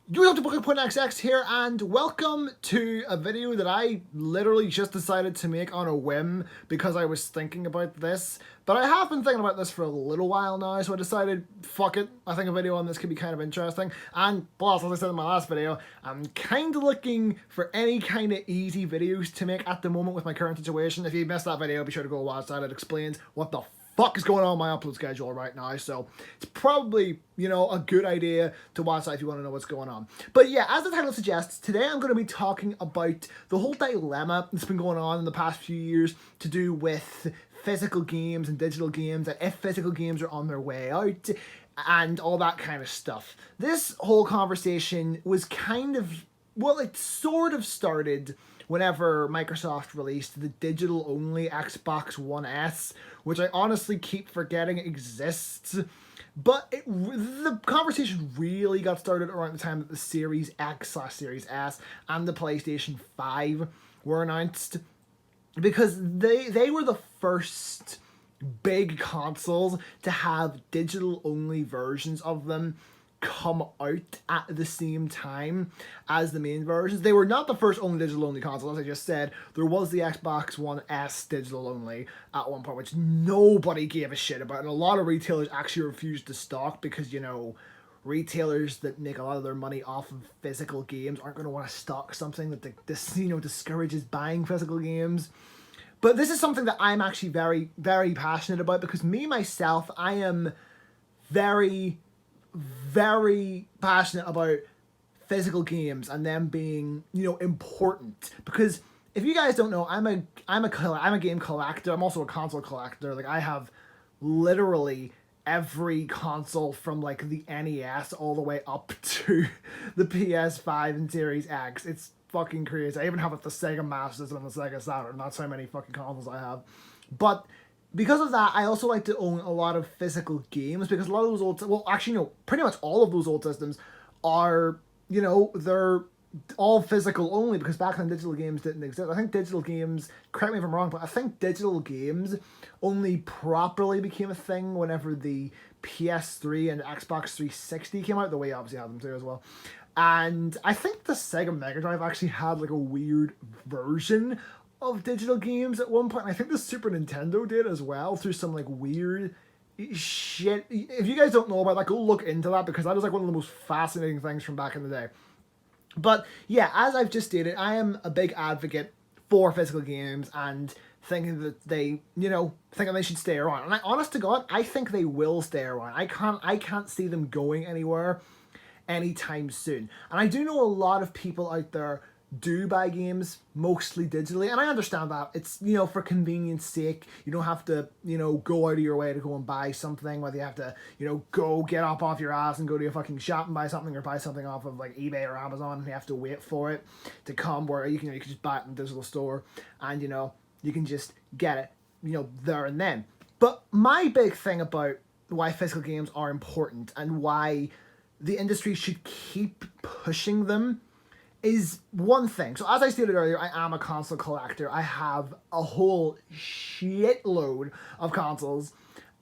You have to Book.xx here, and welcome to a video that I literally just decided to make on a whim because I was thinking about this. But I have been thinking about this for a little while now, so I decided, fuck it, I think a video on this could be kind of interesting. And plus, as I said in my last video, I'm kind of looking for any kind of easy videos to make at the moment with my current situation. If you missed that video, be sure to go watch that. It explains what the fuck is going on in my upload schedule right now, so it's probably, a good idea to watch that if you want to know what's going on. But yeah, as the title suggests, today I'm going to be talking about the whole dilemma that's been going on in the past few years to do with physical games and digital games, and if physical games are on their way out, and all that kind of stuff. This whole conversation was it sort of started whenever Microsoft released the digital-only Xbox One S, which I honestly keep forgetting exists. But the conversation really got started around the time that the Series X/Series S and the PlayStation 5 were announced, because they were the first big consoles to have digital-only versions of them come out at the same time as the main versions. They were not the first only digital only console, as I just said. There was the Xbox One S digital only at one point, which nobody gave a shit about, and a lot of retailers actually refused to stock because, retailers that make a lot of their money off of physical games aren't going to want to stock something that discourages buying physical games. But this is something that I'm actually very, very passionate about, because myself, I am very, very passionate about physical games and them being, important. Because if you guys don't know, I'm a game collector. I'm also a console collector. Like, I have literally every console from like the NES all the way up to the PS5 and Series X. It's fucking crazy. I even have the Sega Master System and the Sega Saturn. That's how many fucking consoles I have. But because of that, I also like to own a lot of physical games, because a lot of those pretty much all of those old systems are, they're all physical only, because back then digital games didn't exist. I think digital games, correct me if I'm wrong, but I think digital games only properly became a thing whenever the PS3 and Xbox 360 came out, the way obviously had them too as well. And I think the Sega Mega Drive actually had like a weird version of digital games at one point. And I think the Super Nintendo did as well, through some like weird shit. If you guys don't know about that, go look into that, because that is like one of the most fascinating things from back in the day. But yeah, as I've just stated, I am a big advocate for physical games and thinking that they should stay around. And honest to God, I think they will stay around. I can't see them going anywhere anytime soon. And I do know a lot of people out there do buy games mostly digitally, and I understand that it's, for convenience sake. You don't have to, go out of your way to go and buy something, whether you have to, go get up off your ass and go to a fucking shop and buy something, or buy something off of like eBay or Amazon, and you have to wait for it to come, where you can just buy it in the digital store, and you can just get it, there and then. But my big thing about why physical games are important and why the industry should keep pushing them is one thing. So as I stated earlier, I am a console collector. I have a whole shitload of consoles,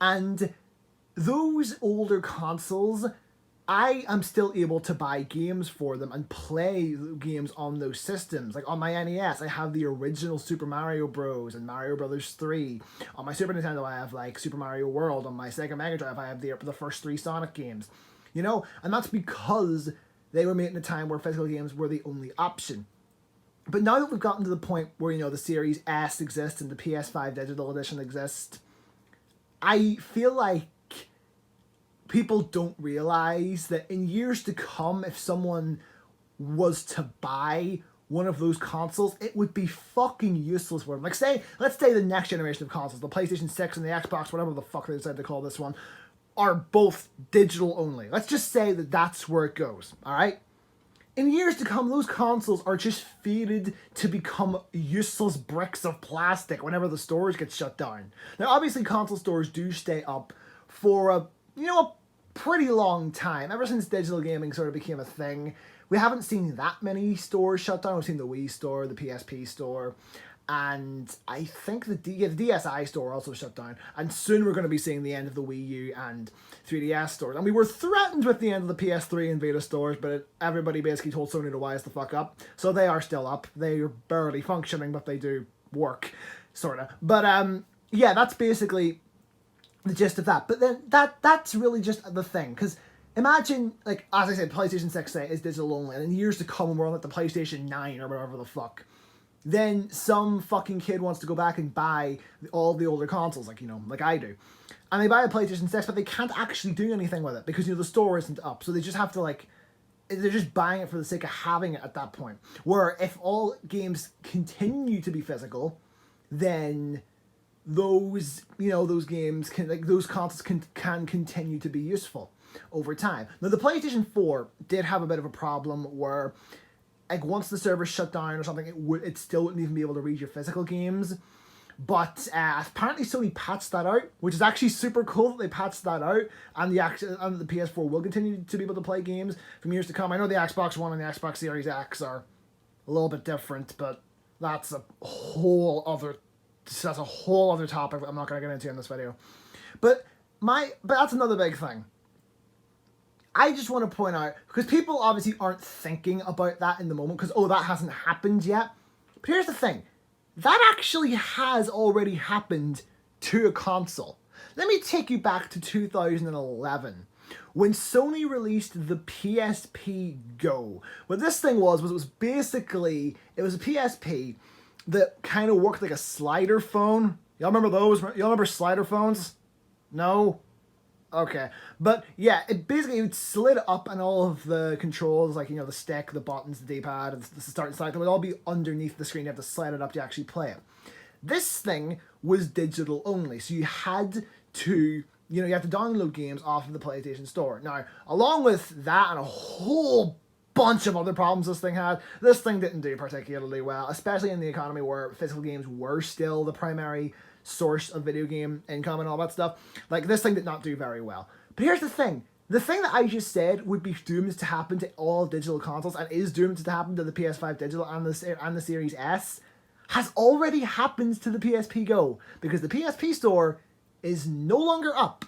and those older consoles, I am still able to buy games for them and play games on those systems. Like on my NES, I have the original Super Mario Bros. And Mario Brothers 3. On my Super Nintendo, I have like Super Mario World. On my Sega Mega Drive, I have the first 3 Sonic games. And that's because they were made in a time where physical games were the only option. But now that we've gotten to the point where, the Series S exists and the PS5 Digital Edition exists, I feel like people don't realize that in years to come, if someone was to buy one of those consoles, it would be fucking useless for them. Like, let's say the next generation of consoles, the PlayStation 6 and the Xbox, whatever the fuck they decide to call this one, are both digital only. Let's just say that that's where it goes, alright? In years to come, those consoles are just fated to become useless bricks of plastic whenever the stores get shut down. Now, obviously, console stores do stay up for a pretty long time. Ever since digital gaming sort of became a thing, we haven't seen that many stores shut down. We've seen the Wii store, the PSP store, and I think the DSi store also shut down, and soon we're going to be seeing the end of the Wii U and 3DS stores. And we were threatened with the end of the PS3 and Vita stores, but everybody basically told Sony to wise the fuck up. So they are still up. They are barely functioning, but they do work, sort of. But yeah, that's basically the gist of that. But then that's really just the thing, because imagine, like, as I said, PlayStation 6 is digital only, and in years to come, we're on like the PlayStation 9 or whatever the fuck. Then some fucking kid wants to go back and buy all the older consoles, like, you know, like I do. And they buy a PlayStation 6, but they can't actually do anything with it because, you know, the store isn't up. So they just have to, like, they're just buying it for the sake of having it at that point. Where if all games continue to be physical, then those, you know, those games can, like, those consoles can continue to be useful over time. Now, the PlayStation 4 did have a bit of a problem where, like, once the server shut down or something, it still wouldn't even be able to read your physical games. But apparently Sony patched that out, which is actually super cool that they patched that out, and the PS4 will continue to be able to play games from years to come. I know the Xbox One and the Xbox Series X are a little bit different, but that's a whole other topic that I'm not going to get into in this video. But that's another big thing. I just want to point out, because people obviously aren't thinking about that in the moment, because, oh, that hasn't happened yet. But here's the thing. That actually has already happened to a console. Let me take you back to 2011, when Sony released the PSP Go. What this thing was it was basically, it was a PSP that kind of worked like a slider phone. Y'all remember those? Y'all remember slider phones? No? Okay, but yeah, it would slid up, and all of the controls, like, you know, the stick, the buttons, the D-pad, the start and select, it would all be underneath the screen. You have to slide it up to actually play it. This thing was digital only, so you had to, you know, you had to download games off of the PlayStation Store. Now, along with that and a whole bunch of other problems this thing didn't do particularly well, especially in the economy where physical games were still the primary source of video game income and all that stuff. Like, this thing did not do very well. But here's the thing that I just said would be doomed to happen to all digital consoles, and is doomed to happen to the PS5 digital and the Series S, has already happened to the PSP Go, because the PSP Store is no longer up.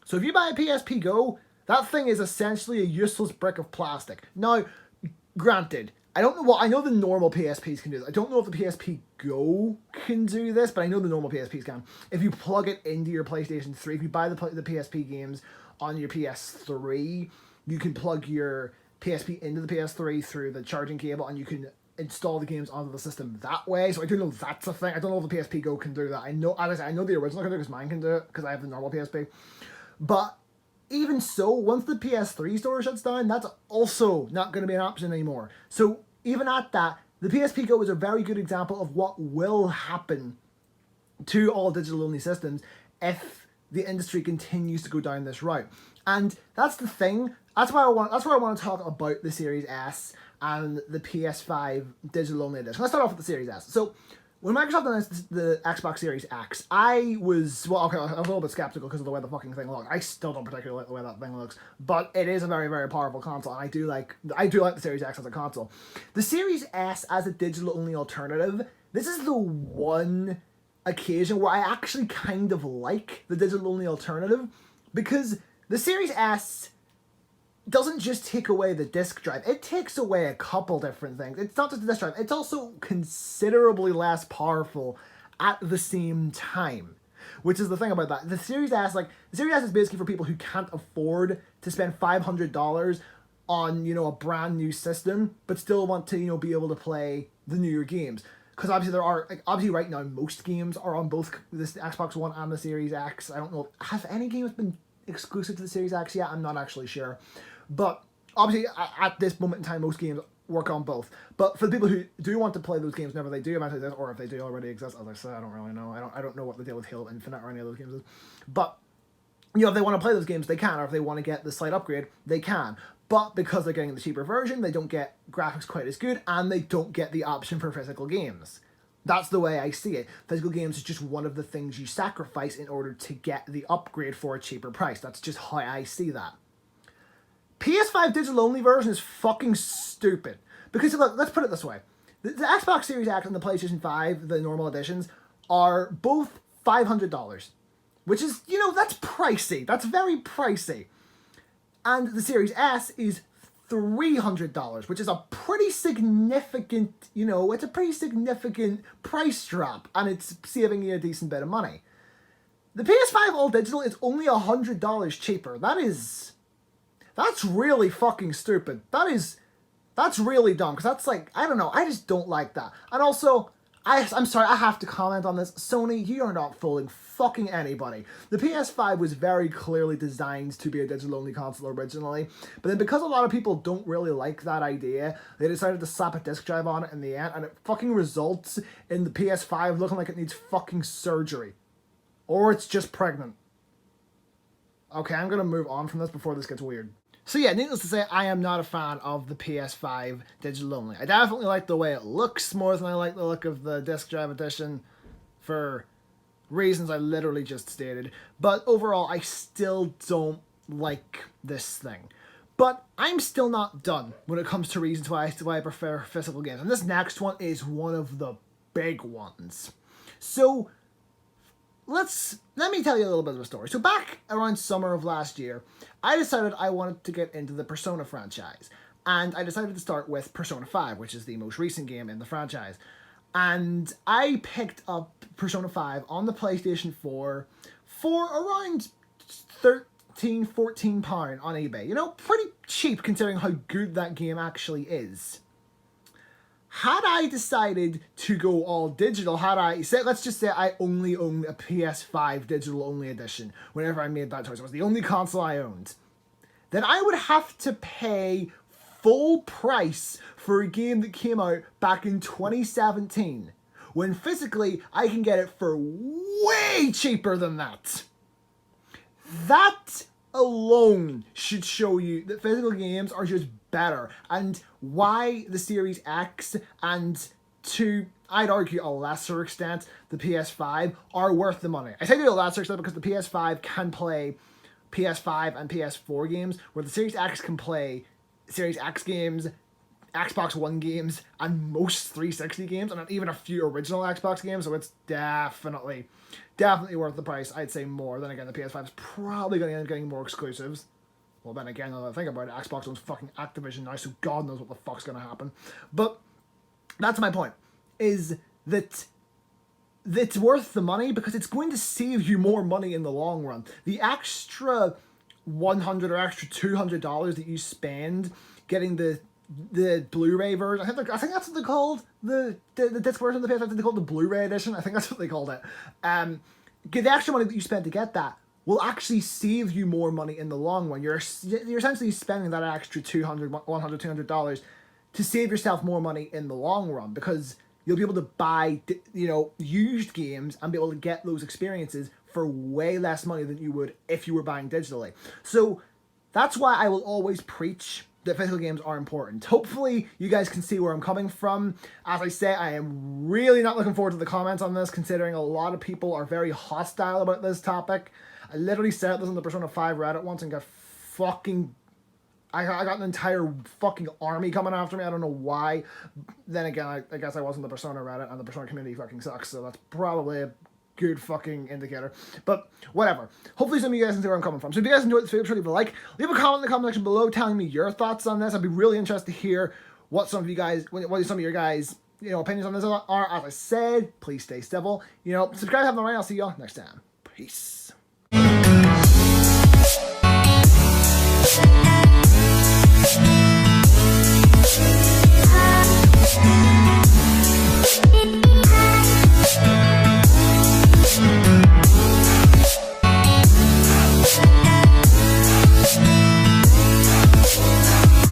So if you buy a PSP Go, that thing is essentially a useless brick of plastic. Now, granted, I don't know. Well, I know the normal PSPs can do this. I don't know if the PSP Go can do this, but I know the normal PSPs can. If you plug it into your PlayStation 3, if you buy the PSP games on your PS3, you can plug your PSP into the PS3 through the charging cable, and you can install the games onto the system that way. So I do know that's a thing. I don't know if the PSP Go can do that. I know, as I say, I know the original can do it because mine can do it because I have the normal PSP. But even so, once the PS3 store shuts down, that's also not going to be an option anymore. So even at that, the PSP Go is a very good example of what will happen to all digital-only systems if the industry continues to go down this route. And that's the thing. That's why I want to talk about the Series S and the PS5 digital-only edition. Let's start off with the Series S. So, when Microsoft announced the Xbox Series X, I was a little bit skeptical because of the way the fucking thing looked. I still don't particularly like the way that thing looks, but it is a very, very powerful console, and I do like the Series X as a console. The Series S as a digital-only alternative, this is the one occasion where I actually kind of like the digital-only alternative, because the Series S doesn't just take away the disk drive, it takes away a couple different things. It's not just the disk drive, it's also considerably less powerful at the same time. Which is the thing about that. The Series S is basically for people who can't afford to spend $500 on, you know, a brand new system, but still want to, you know, be able to play the newer games. Because obviously obviously right now most games are on both this Xbox One and the Series X. I don't know, have any games been exclusive to the Series X yet? I'm not actually sure. But obviously, at this moment in time, most games work on both. But for the people who do want to play those games whenever they do eventually exist, or if they do already exist, as I said, I don't really know. I don't know what the deal with Halo Infinite or any of those games is. But, you know, if they want to play those games, they can. Or if they want to get the slight upgrade, they can. But because they're getting the cheaper version, they don't get graphics quite as good, and they don't get the option for physical games. That's the way I see it. Physical games is just one of the things you sacrifice in order to get the upgrade for a cheaper price. That's just how I see that. PS5 digital-only version is fucking stupid. Because, look, let's put it this way. The Xbox Series X and the PlayStation 5, the normal editions, are both $500, which is, you know, that's pricey. That's very pricey. And the Series S is $300, which is a pretty significant, you know, it's a pretty significant price drop, and it's saving you a decent bit of money. The PS5 All Digital is only $100 cheaper. That's really fucking stupid. That's really dumb, because that's like, I don't know, I just don't like that. And also, I'm sorry, I have to comment on this. Sony, you are not fooling fucking anybody. The PS5 was very clearly designed to be a digital-only console originally, but then because a lot of people don't really like that idea, they decided to slap a disc drive on it in the end, and it fucking results in the PS5 looking like it needs fucking surgery. Or it's just pregnant. Okay, I'm gonna move on from this before this gets weird. So yeah, needless to say, I am not a fan of the PS5 digital only. I definitely like the way it looks more than I like the look of the disc drive edition for reasons I literally just stated. But overall, I still don't like this thing. But I'm still not done when it comes to reasons why I prefer physical games. And this next one is one of the big ones. So let me tell you a little bit of a story. So back around summer of last year, I decided I wanted to get into the Persona franchise. And I decided to start with Persona 5, which is the most recent game in the franchise. And I picked up Persona 5 on the PlayStation 4 for around £13, £14 on eBay. You know, pretty cheap considering how good that game actually is. Had I decided to go all digital, let's just say I only owned a PS5 digital only edition whenever I made that choice, it was the only console I owned, then I would have to pay full price for a game that came out back in 2017, when physically I can get it for way cheaper than that. That alone should show you that physical games are just better, and why the Series X and, to, I'd argue, a lesser extent, the PS5 are worth the money. I say to a lesser extent because the PS5 can play PS5 and PS4 games, where the Series X can play Series X games, Xbox One games, and most 360 games, and even a few original Xbox games, so it's definitely worth the price. I'd say more. Then again, the PS5 is probably going to end up getting more exclusives. Well, then again, now that I think about it, Xbox owns fucking Activision now, so God knows what the fuck's going to happen. But that's my point, is that it's worth the money because it's going to save you more money in the long run. The extra $100 or extra $200 that you spend getting the Blu-ray version, I think that's what they called the disc version of the PS5. I think they called the Blu-ray edition. I think that's what they called it. Get the extra money that you spend to get that will actually save you more money in the long run. You're essentially spending that extra $200, $200 to save yourself more money in the long run, because you'll be able to buy, you know, used games and be able to get those experiences for way less money than you would if you were buying digitally. So that's why I will always preach that physical games are important. Hopefully you guys can see where I'm coming from. As I say, I am really not looking forward to the comments on this, considering a lot of people are very hostile about this topic. I literally said this on the Persona 5 Reddit once and got fucking... I got an entire fucking army coming after me. I don't know why. Then again, I guess I wasn't the Persona Reddit, and the Persona community fucking sucks, so that's probably a good fucking indicator. But whatever. Hopefully some of you guys can see where I'm coming from. So if you guys enjoyed this video, leave a like. Leave a comment in the comment section below telling me your thoughts on this. I'd be really interested to hear what some of you guys, what some of your guys, you know, opinions on this are. As I said, please stay civil. You know, subscribe if you haven't already. I'll see y'all next time. Peace.